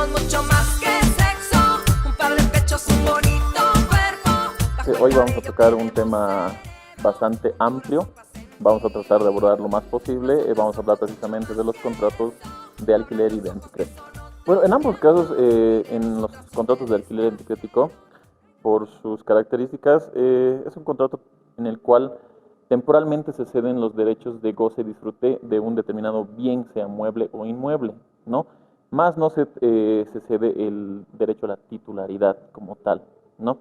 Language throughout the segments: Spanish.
somos mucho más que sexo, un par de pechos, un bonito cuerpo. Hoy vamos a tocar un tema bastante amplio. Vamos a tratar de abordar lo más posible. Vamos a hablar precisamente de los contratos de alquiler y de anticrético. Bueno, en ambos casos, en los contratos de alquiler anticrético, por sus características, es un contrato en el cual temporalmente se ceden los derechos de goce y disfrute de un determinado bien, sea mueble o inmueble, ¿no? Más no se cede el derecho a la titularidad como tal, ¿no?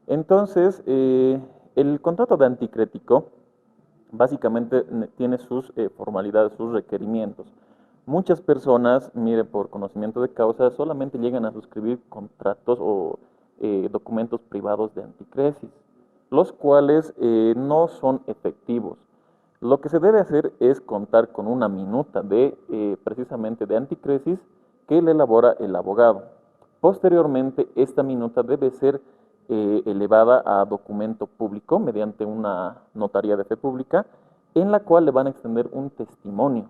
Entonces, el contrato de anticrético básicamente tiene sus formalidades, sus requerimientos. Muchas personas, mire, por conocimiento de causa, solamente llegan a suscribir contratos o documentos privados de anticresis, los cuales no son efectivos. Lo que se debe hacer es contar con una minuta de precisamente de anticresis que le elabora el abogado. Posteriormente, esta minuta debe ser elevada a documento público mediante una notaría de fe pública, en la cual le van a extender un testimonio.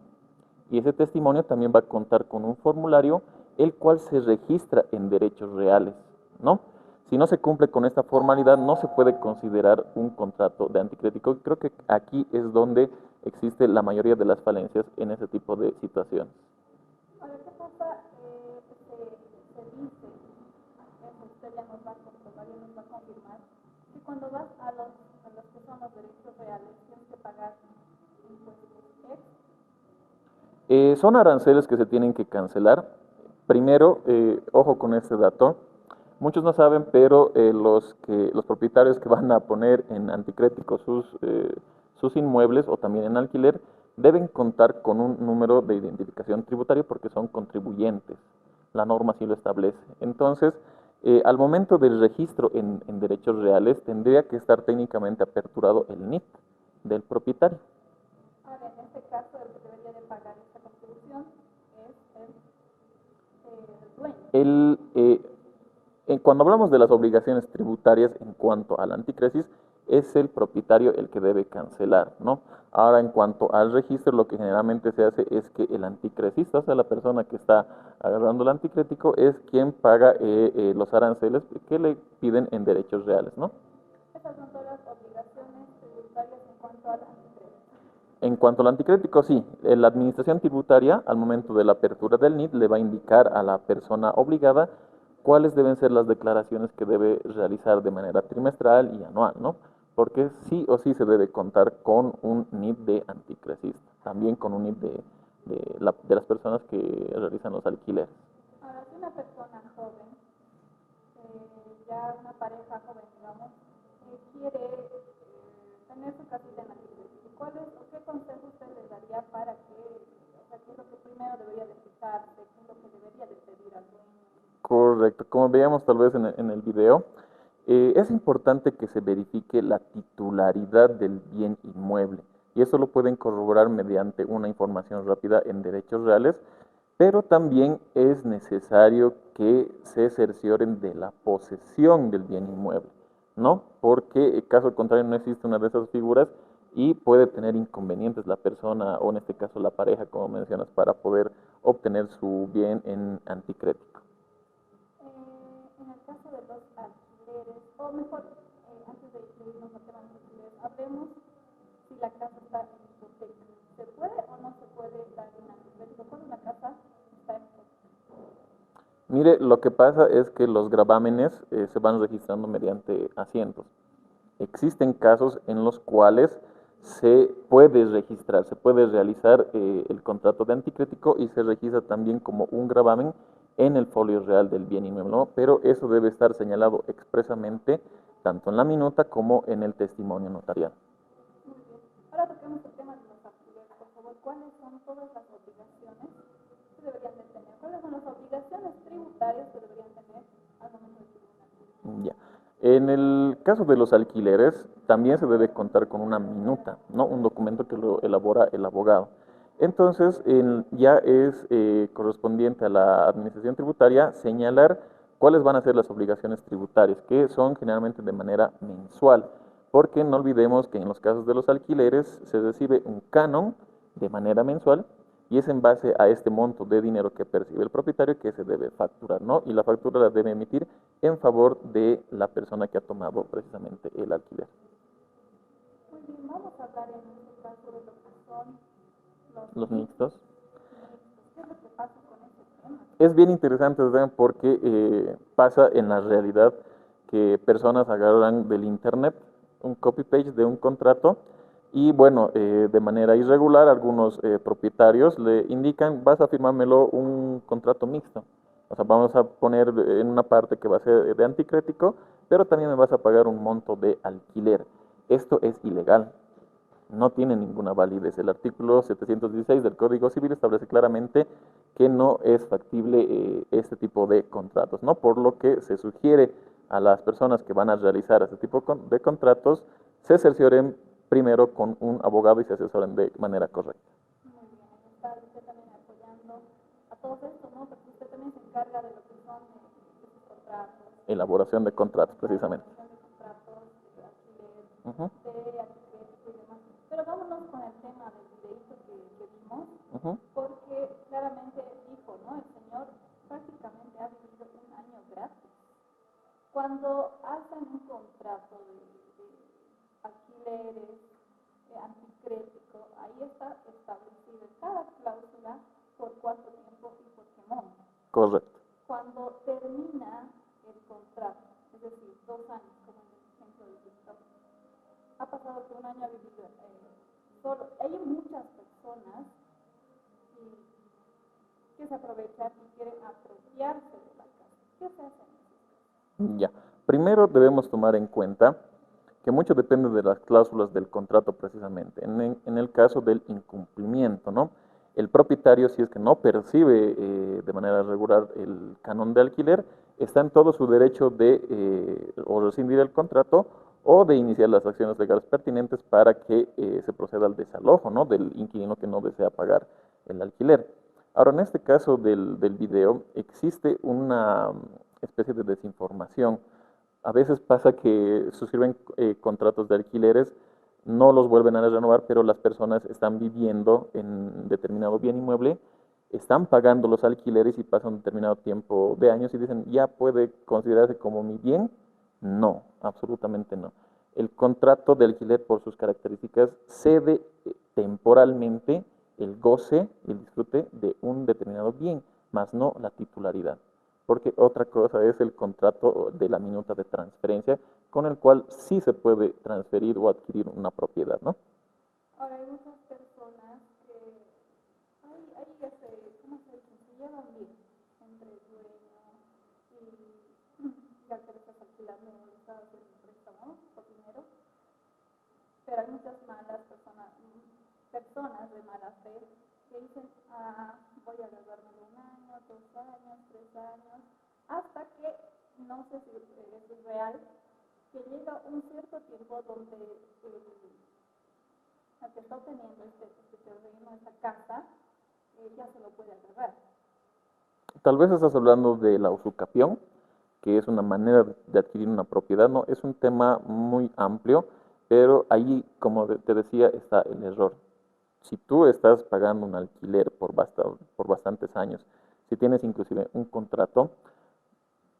Y ese testimonio también va a contar con un formulario, el cual se registra en derechos reales, ¿no? Si no se cumple con esta formalidad, no se puede considerar un contrato de anticrético. Creo que aquí es donde existe la mayoría de las falencias en ese tipo de situaciones. Ahora, ¿qué pasa? Se dice, usted ya nos va a comprobar y nos va a confirmar, que cuando vas a los que son los derechos reales, tienes que pagar impuestos Son aranceles que se tienen que cancelar. Primero, ojo con este dato. Muchos no saben, pero los propietarios que van a poner en anticrético sus inmuebles o también en alquiler deben contar con un número de identificación tributaria porque son contribuyentes. La norma sí lo establece. Entonces, al momento del registro en derechos reales, tendría que estar técnicamente aperturado el NIT del propietario. Ahora, en este caso, el que debería de pagar esta contribución es el dueño. Cuando hablamos de las obligaciones tributarias en cuanto al anticresis, es el propietario el que debe cancelar, ¿no? Ahora, en cuanto al registro, lo que generalmente se hace es que el anticresista, o sea, la persona que está agarrando el anticrético, es quien paga los aranceles que le piden en derechos reales, ¿no? Esas son todas las obligaciones tributarias en cuanto al anticrético. En cuanto al anticrético, sí, la administración tributaria, al momento de la apertura del NIT, le va a indicar a la persona obligada cuáles deben ser las declaraciones que debe realizar de manera trimestral y anual, ¿no? Porque sí o sí se debe contar con un NIT de anticresista, también con un NIT de las personas que realizan los alquileres. Ahora, si una persona joven, ya una pareja joven, digamos, quiere tener su casita en anticrético, ¿qué consejo usted les daría para que, o sea, qué es lo que primero debería de fijarse, qué es lo que debería de pedir al dueño? Correcto, como veíamos tal vez en el video, es importante que se verifique la titularidad del bien inmueble y eso lo pueden corroborar mediante una información rápida en derechos reales, pero también es necesario que se cercioren de la posesión del bien inmueble, ¿no? Porque en caso contrario no existe una de esas figuras y puede tener inconvenientes la persona o en este caso la pareja, como mencionas, para poder obtener su bien en anticrético. En el caso de los alquileres, o mejor, antes de irnos al tema de los alquileres, hablemos si la casa está en hipoteca. ¿Se puede o no se puede dar un anticrético cuando la casa está en hipoteca? Mire, lo que pasa es que los gravámenes se van registrando mediante asientos. Existen casos en los cuales se puede registrar, se puede realizar el contrato de anticrético y se registra también como un gravamen en el folio real del bien inmueble, ¿no? Pero eso debe estar señalado expresamente tanto en la minuta como en el testimonio notarial. Muy bien. Ahora toquemos el tema de los alquileres, por favor. ¿Cuáles son todas las obligaciones que deberían de tener? ¿Cuáles son las obligaciones tributarias que deberían tener al momento de adquirir un alquiler? Ya. En el caso de los alquileres, también se debe contar con una minuta, ¿no? Un documento que lo elabora el abogado. Entonces, ya es correspondiente a la administración tributaria señalar cuáles van a ser las obligaciones tributarias, que son generalmente de manera mensual, porque no olvidemos que en los casos de los alquileres se recibe un canon de manera mensual y es en base a este monto de dinero que percibe el propietario que se debe facturar, ¿no? Y la factura la debe emitir en favor de la persona que ha tomado precisamente el alquiler. Muy bien, vamos a hablar en este caso de lo que son Los mixtos. ¿Qué es lo que pasa con este tema? Es bien interesante, ¿verdad? Porque pasa en la realidad que personas agarran del internet un copy-paste de un contrato y bueno, de manera irregular algunos propietarios le indican, vas a firmármelo un contrato mixto. O sea, vamos a poner en una parte que va a ser de anticrético, pero también me vas a pagar un monto de alquiler. Esto es ilegal, no tiene ninguna validez. El artículo 716 del Código Civil establece claramente que no es factible este tipo de contratos, ¿no? Por lo que se sugiere a las personas que van a realizar este tipo de contratos se cercioren primero con un abogado y se asesoren de manera correcta. Muy bien, está usted también apoyando a todo esto, ¿no? Porque usted también se encarga de lo que son esos contratos. Elaboración de contratos, precisamente. Elaboración de contratos, de alquiler, Ujú, de arquitecto y demás. Pero vámonos con el tema del videíto que vimos, ujú. porque claramente dijo, ¿no? El señor prácticamente ha vivido un año gratis. Cuando hacen un contrato de alquileres anticrético, ahí está establecido en cada cláusula por cuánto tiempo y por qué monto. Correcto. Cuando termina el contrato, es decir, 2 años, como en el ejemplo del TikTok, ha pasado que un año ha vivido solo. Hay muchas personas que se aprovechan y quieren apropiarse de la casa. ¿Qué se hace en esos casos? Ya. Primero debemos tomar en cuenta que mucho depende de las cláusulas del contrato precisamente. En el caso del incumplimiento, ¿no? El propietario, si es que no percibe de manera regular el canon de alquiler, está en todo su derecho de o rescindir el contrato o de iniciar las acciones legales pertinentes para que se proceda al desalojo, ¿no? Del inquilino que no desea pagar el alquiler. Ahora, en este caso del video, existe una especie de desinformación. A veces pasa que suscriben contratos de alquileres, no los vuelven a renovar, pero las personas están viviendo en determinado bien inmueble, están pagando los alquileres y pasan un determinado tiempo de años y dicen, ¿ya puede considerarse como mi bien? No, absolutamente no. El contrato de alquiler, por sus características, cede temporalmente el goce y el disfrute de un determinado bien, más no la titularidad. Porque otra cosa es el contrato de la minuta de transferencia, con el cual sí se puede transferir o adquirir una propiedad, ¿no? Ahora hay muchas personas que ¿cómo se dice? Se llevan bien entre el dueño y la que le estás alquilando o le estás haciendo un préstamo por dinero, pero hay muchas malas personas de mala fe que dicen, voy a guardármelo 1 año, 2 años, 3 años, hasta que, no sé si eso es real, que llega un cierto tiempo donde el que está obteniendo este terreno, esta casa, ya se lo puede agarrar. Tal vez estás hablando de la usucapión, que es una manera de adquirir una propiedad, ¿no? Es un tema muy amplio, pero ahí, como te decía, está el error. Si tú estás pagando un alquiler por bastantes años, si tienes inclusive un contrato,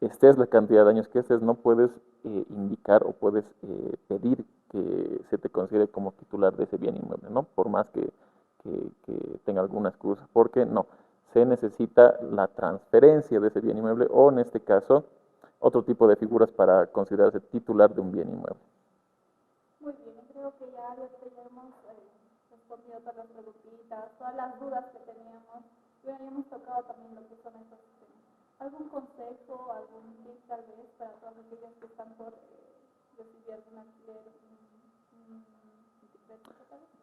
estés la cantidad de años que estés, no puedes indicar o puedes pedir que se te considere como titular de ese bien inmueble, ¿no? Por más que tenga alguna excusa, porque no, se necesita la transferencia de ese bien inmueble o en este caso otro tipo de figuras para considerarse titular de un bien inmueble. Muy bien, creo que ya hemos respondido todas las preguntitas, todas las dudas que teníamos. Bueno, ya hemos tocado también lo que son estos temas. ¿Algún consejo, algún tip tal vez para todas aquellas que están por recibir algún alquiler?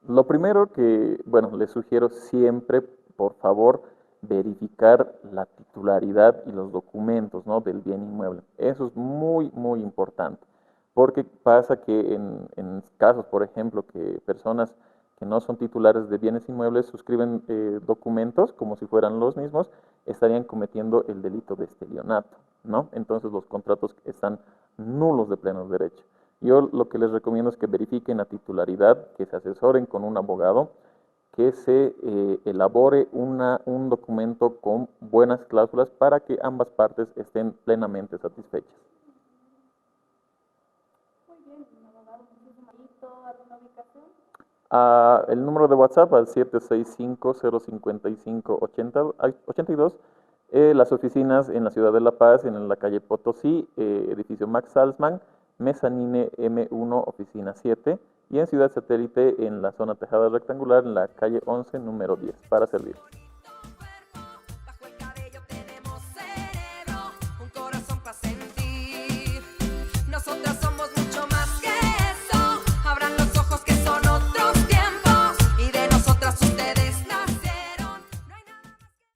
Lo primero que, bueno, les sugiero siempre, por favor, verificar la titularidad y los documentos, ¿no? Del bien inmueble. Eso es muy, muy importante, porque pasa que en casos, por ejemplo, que personas que no son titulares de bienes inmuebles suscriben documentos como si fueran los mismos, estarían cometiendo el delito de estelionato, ¿no? Entonces los contratos están nulos de pleno derecho. Yo lo que les recomiendo es que verifiquen la titularidad, que se asesoren con un abogado que se elabore un documento con buenas cláusulas para que ambas partes estén plenamente satisfechas. Muy bien, abogado, muchísimas gracias. ¿Alguna ubicación? El número de WhatsApp al 765-055-82. Las oficinas en la ciudad de La Paz, en la calle Potosí, edificio Max Salzman, Mezanine M1, oficina 7. Y en Ciudad Satélite, en la zona tejada rectangular, en la calle 11, número 10, para servir.